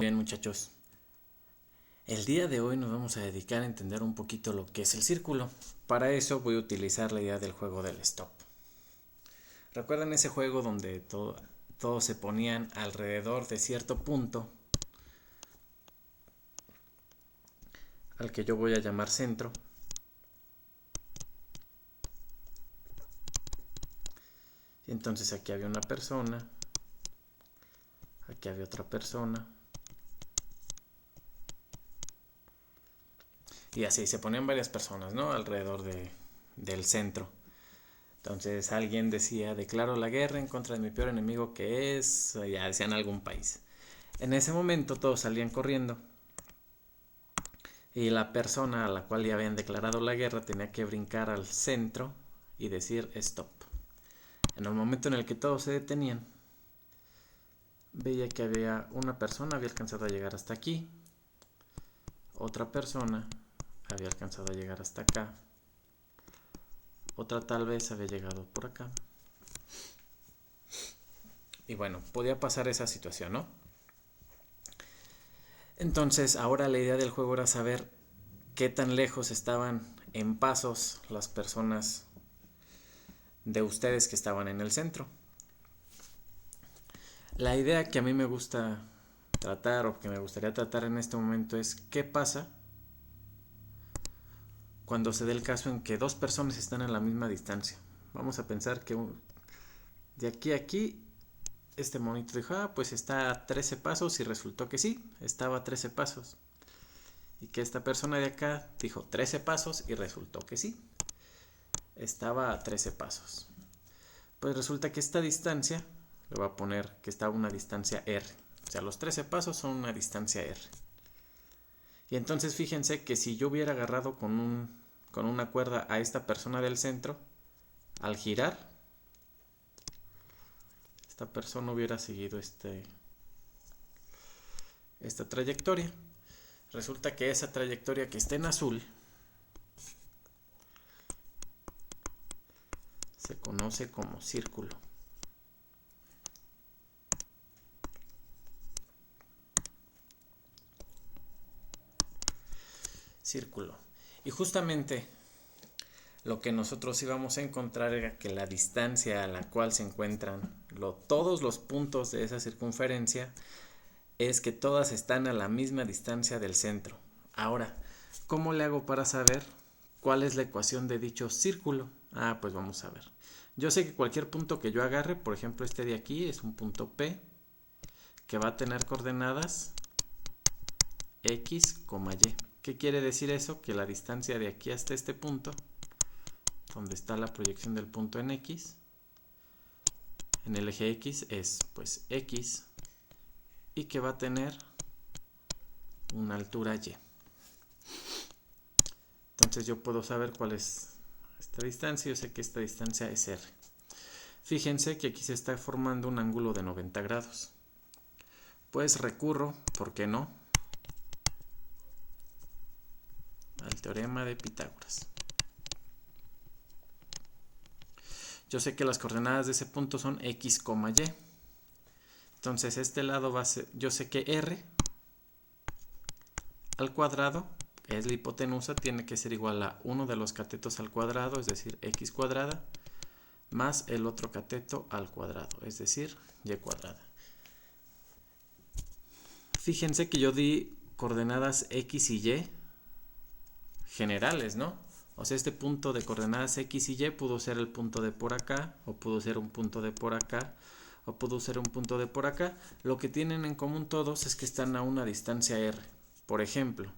Muy bien, muchachos. El día de hoy nos vamos a dedicar a entender un poquito lo que es el círculo. Para eso voy a utilizar la idea del juego del stop. ¿Recuerdan ese juego donde todos se ponían alrededor de cierto punto al que yo voy a llamar centro? Y entonces aquí había una persona, aquí había otra persona, y así se ponían varias personas, ¿no? Alrededor del centro. Entonces alguien decía: declaro la guerra en contra de mi peor enemigo, que es, ya decían, algún país. En ese momento todos salían corriendo y la persona a la cual ya habían declarado la guerra tenía que brincar al centro y decir stop. En el momento en el que todos se detenían, veía que había una persona había alcanzado a llegar hasta aquí, otra persona había alcanzado a llegar hasta acá, otra tal vez había llegado por acá. Y bueno, podía pasar esa situación, ¿no? Entonces, ahora la idea del juego era saber qué tan lejos estaban en pasos las personas de ustedes que estaban en el centro. La idea que a mí me gusta tratar, o que me gustaría tratar en este momento, es qué pasa cuando se dé el caso en que dos personas están a la misma distancia. Vamos a pensar que de aquí a aquí este monito dijo: pues está a 13 pasos, y resultó que sí, estaba a 13 pasos. Y que esta persona de acá dijo 13 pasos y resultó que sí, estaba a 13 pasos. Pues resulta que esta distancia, le voy a poner que está a una distancia r. O sea, los 13 pasos son una distancia r. Y entonces fíjense que si yo hubiera agarrado con una cuerda a esta persona del centro, al girar, esta persona hubiera seguido esta trayectoria. Resulta que esa trayectoria que está en azul se conoce como círculo. Círculo. Y justamente lo que nosotros íbamos a encontrar era que la distancia a la cual se encuentran todos los puntos de esa circunferencia es que todas están a la misma distancia del centro. Ahora, ¿cómo le hago para saber cuál es la ecuación de dicho círculo? Pues vamos a ver. Yo sé que cualquier punto que yo agarre, por ejemplo este de aquí, es un punto P que va a tener coordenadas X, Y. ¿Qué quiere decir eso? Que la distancia de aquí hasta este punto, donde está la proyección del punto en X, en el eje X, es pues X, y que va a tener una altura Y. Entonces yo puedo saber cuál es esta distancia. Yo sé que esta distancia es R. Fíjense que aquí se está formando un ángulo de 90 grados. Pues recurro, ¿por qué no?, al teorema de Pitágoras. Yo sé que las coordenadas de ese punto son X, Y. Entonces este lado va a ser, yo sé que R al cuadrado es la hipotenusa, tiene que ser igual a 1 de los catetos al cuadrado, es decir, X cuadrada, más el otro cateto al cuadrado, es decir, Y cuadrada. Fíjense que yo di coordenadas X y Y generales, ¿no? O sea, este punto de coordenadas X y Y pudo ser el punto de por acá, o pudo ser un punto de por acá, o pudo ser un punto de por acá. Lo que tienen en común todos es que están a una distancia R. Por ejemplo,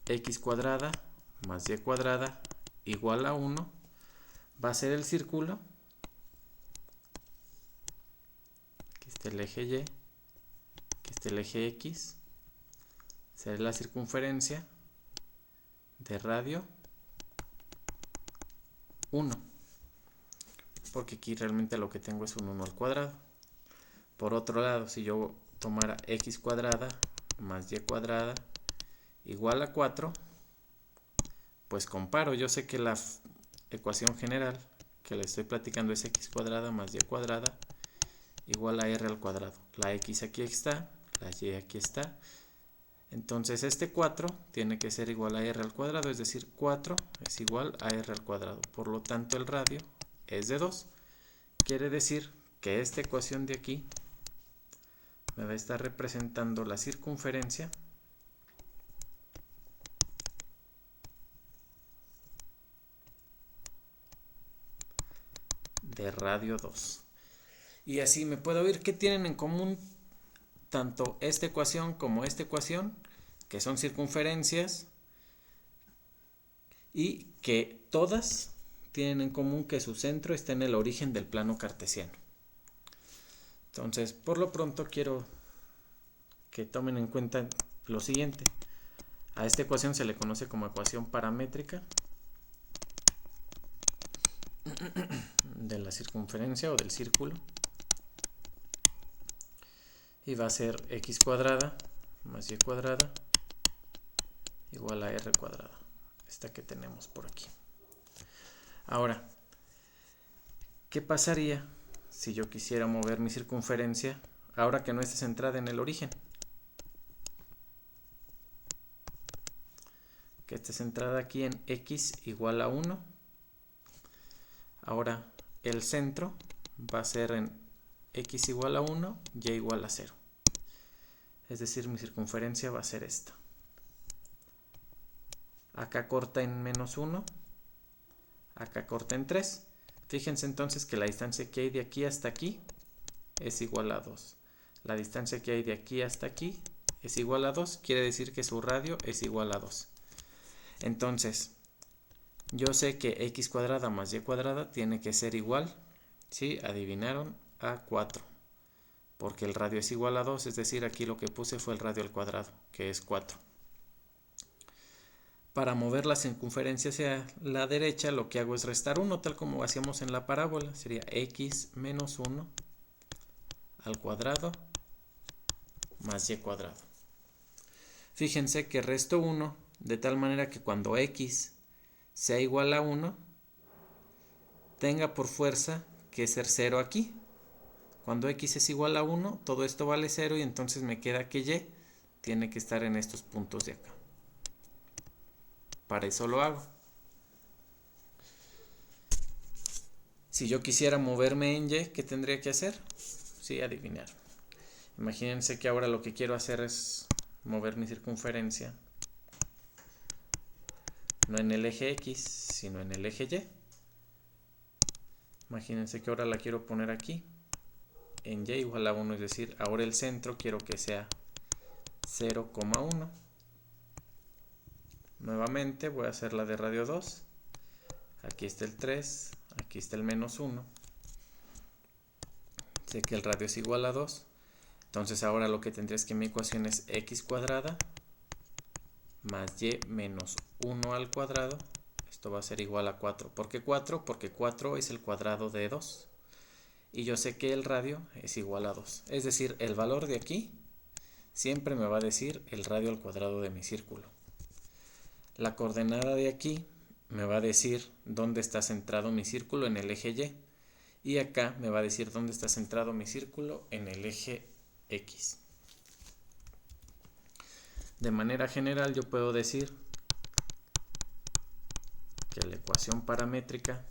X cuadrada más Y cuadrada igual a 1 va a ser el círculo. Aquí está el eje Y, aquí está el eje X, será la circunferencia de radio 1, porque aquí realmente lo que tengo es un 1 al cuadrado. Por otro lado, si yo tomara X cuadrada más Y cuadrada igual a 4, pues comparo. Yo sé que la ecuación general que le estoy platicando es X cuadrada más Y cuadrada igual a r al cuadrado. La x aquí está, la y aquí está. Entonces este 4 tiene que ser igual a r al cuadrado, es decir, 4 es igual a r al cuadrado. Por lo tanto, el radio es de 2. Quiere decir que esta ecuación de aquí me va a estar representando la circunferencia de radio 2. Y así me puedo ver qué tienen en común tanto esta ecuación como esta ecuación, que son circunferencias, y que todas tienen en común que su centro está en el origen del plano cartesiano. Entonces, por lo pronto quiero que tomen en cuenta lo siguiente. A esta ecuación se le conoce como ecuación paramétrica de la circunferencia o del círculo. Y va a ser x cuadrada más y cuadrada igual a r cuadrada. Esta que tenemos por aquí. Ahora, ¿qué pasaría si yo quisiera mover mi circunferencia ahora que no esté centrada en el origen? Que esté centrada aquí en x igual a 1. Ahora, el centro va a ser en x igual a 1, y igual a 0. Es decir, mi circunferencia va a ser esta. Acá corta en menos 1, acá corta en 3. Fíjense entonces que la distancia que hay de aquí hasta aquí es igual a 2. La distancia que hay de aquí hasta aquí es igual a 2, quiere decir que su radio es igual a 2. Entonces, yo sé que x cuadrada más y cuadrada tiene que ser igual, ¿sí? Adivinaron, a 4. Porque el radio es igual a 2, es decir, aquí lo que puse fue el radio al cuadrado, que es 4. Para mover la circunferencia hacia la derecha, lo que hago es restar 1, tal como hacíamos en la parábola. Sería x menos 1 al cuadrado más y cuadrado. Fíjense que resto 1 de tal manera que cuando x sea igual a 1, tenga por fuerza que ser 0 aquí. Cuando x es igual a 1, todo esto vale 0 y entonces me queda que y tiene que estar en estos puntos de acá. Para eso lo hago. Si yo quisiera moverme en y, ¿qué tendría que hacer? Sí, adivinar. Imagínense que ahora lo que quiero hacer es mover mi circunferencia no en el eje x, sino en el eje y. Imagínense que ahora la quiero poner aquí en y igual a 1, es decir, ahora el centro quiero que sea 0,1. Nuevamente voy a hacer la de radio 2. Aquí está el 3, aquí está el menos 1. Sé que el radio es igual a 2. Entonces ahora lo que tendría es que mi ecuación es x cuadrada más y menos 1 al cuadrado. Esto va a ser igual a 4. ¿Por qué 4? Porque 4 es el cuadrado de 2. Y yo sé que el radio es igual a 2. Es decir, el valor de aquí siempre me va a decir el radio al cuadrado de mi círculo. La coordenada de aquí me va a decir dónde está centrado mi círculo en el eje y. Y acá me va a decir dónde está centrado mi círculo en el eje x. De manera general yo puedo decir que la ecuación paramétrica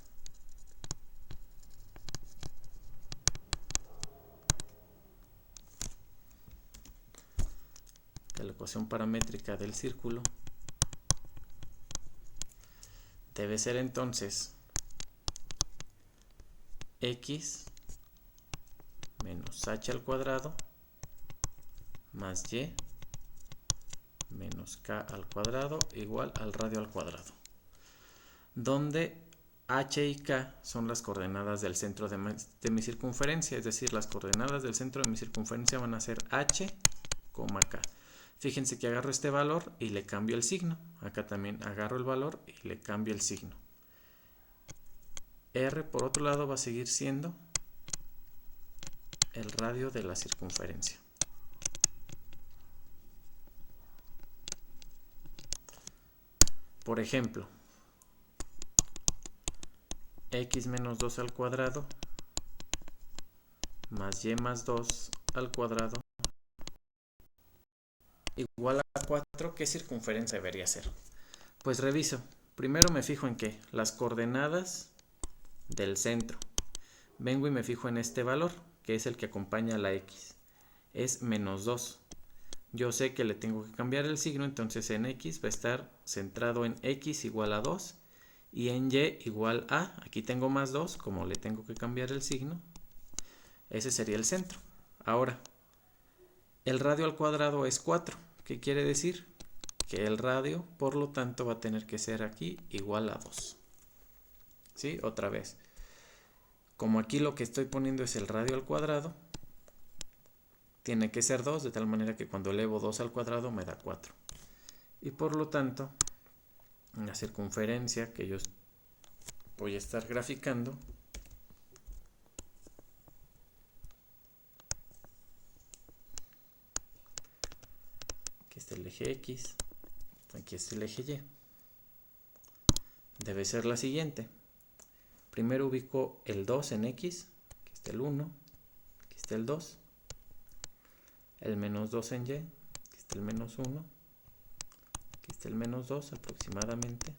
del círculo debe ser entonces x menos h al cuadrado más y menos k al cuadrado igual al radio al cuadrado, donde h y k son las coordenadas del centro de mi circunferencia, es decir, las coordenadas del centro de mi circunferencia van a ser h, k. Fíjense que agarro este valor y le cambio el signo. Acá también agarro el valor y le cambio el signo. R, por otro lado, va a seguir siendo el radio de la circunferencia. Por ejemplo, x menos 2 al cuadrado más y más 2 al cuadrado igual a 4. ¿Qué circunferencia debería ser? Pues reviso. Primero me fijo en ¿qué? Las coordenadas del centro. Vengo y me fijo en este valor, que es el que acompaña a la x. Es menos 2. Yo sé que le tengo que cambiar el signo, entonces en x va a estar centrado en x igual a 2 y en y igual a, aquí tengo más 2, como le tengo que cambiar el signo, ese sería el centro. Ahora, el radio al cuadrado es 4. ¿Qué quiere decir? Que el radio, por lo tanto, va a tener que ser aquí igual a 2. ¿Sí? Otra vez. Como aquí lo que estoy poniendo es el radio al cuadrado, tiene que ser 2, de tal manera que cuando elevo 2 al cuadrado me da 4. Y por lo tanto, la circunferencia que yo voy a estar graficando aquí está el eje X, aquí está el eje Y, debe ser la siguiente. Primero ubico el 2 en X, aquí está el 1, aquí está el 2, el menos 2 en Y, aquí está el menos 1, aquí está el menos 2 aproximadamente.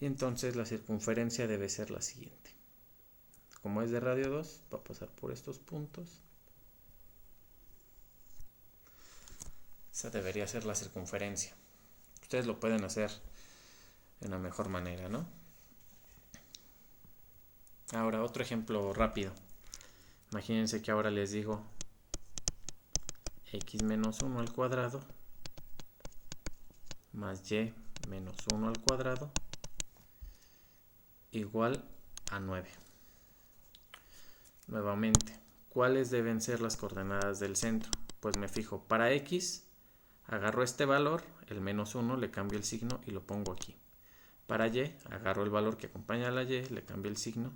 Y entonces la circunferencia debe ser la siguiente. Como es de radio 2, va a pasar por estos puntos. Esa debería ser la circunferencia. Ustedes lo pueden hacer de una mejor manera, ¿no? Ahora otro ejemplo rápido. Imagínense que ahora les digo x menos 1 al cuadrado más y menos 1 al cuadrado igual a 9. Nuevamente, ¿cuáles deben ser las coordenadas del centro? Pues me fijo, para x agarro este valor, el menos 1, le cambio el signo y lo pongo aquí. Para y, agarro el valor que acompaña a la y, le cambio el signo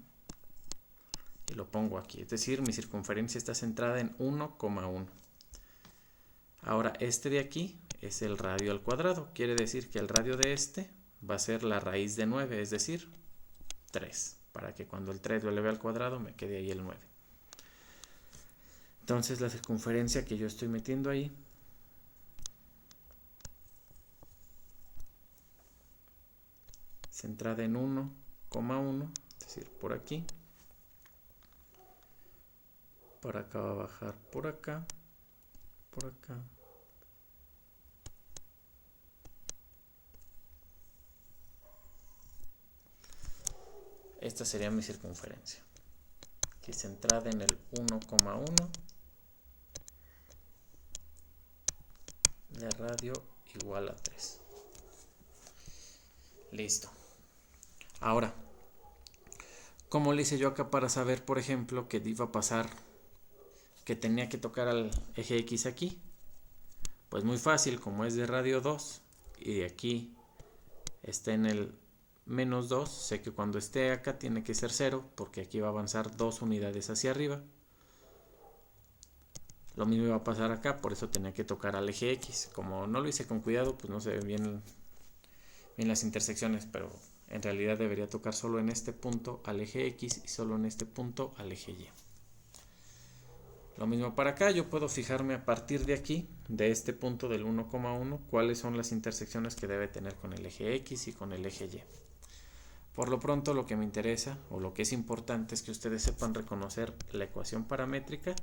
y lo pongo aquí. Es decir, mi circunferencia está centrada en 1,1. Ahora, este de aquí es el radio al cuadrado. Quiere decir que el radio de este va a ser la raíz de 9, es decir, 3. Para que cuando el 3 lo eleve al cuadrado me quede ahí el 9. Entonces, la circunferencia que yo estoy metiendo ahí centrada en 1,1, es decir, por aquí. Por acá va a bajar por acá, por acá. Esta sería mi circunferencia. Aquí centrada en el 1,1 de radio igual a 3. Listo. Ahora, ¿cómo le hice yo acá para saber, por ejemplo, que iba a pasar, que tenía que tocar al eje X aquí? Pues muy fácil, como es de radio 2 y de aquí está en el menos 2, sé que cuando esté acá tiene que ser 0, porque aquí va a avanzar 2 unidades hacia arriba. Lo mismo iba a pasar acá, por eso tenía que tocar al eje X. Como no lo hice con cuidado, pues no se ven bien las intersecciones, pero en realidad debería tocar solo en este punto al eje X y solo en este punto al eje Y. Lo mismo para acá, yo puedo fijarme a partir de aquí, de este punto del 1,1, cuáles son las intersecciones que debe tener con el eje X y con el eje Y. Por lo pronto, lo que me interesa o lo que es importante es que ustedes sepan reconocer la ecuación paramétrica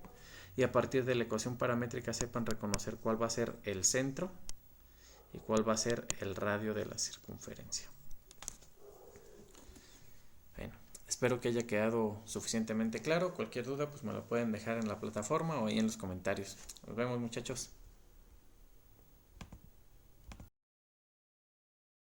y a partir de la ecuación paramétrica sepan reconocer cuál va a ser el centro y cuál va a ser el radio de la circunferencia. Bueno, espero que haya quedado suficientemente claro. Cualquier duda pues me lo pueden dejar en la plataforma o ahí en los comentarios. Nos vemos, muchachos.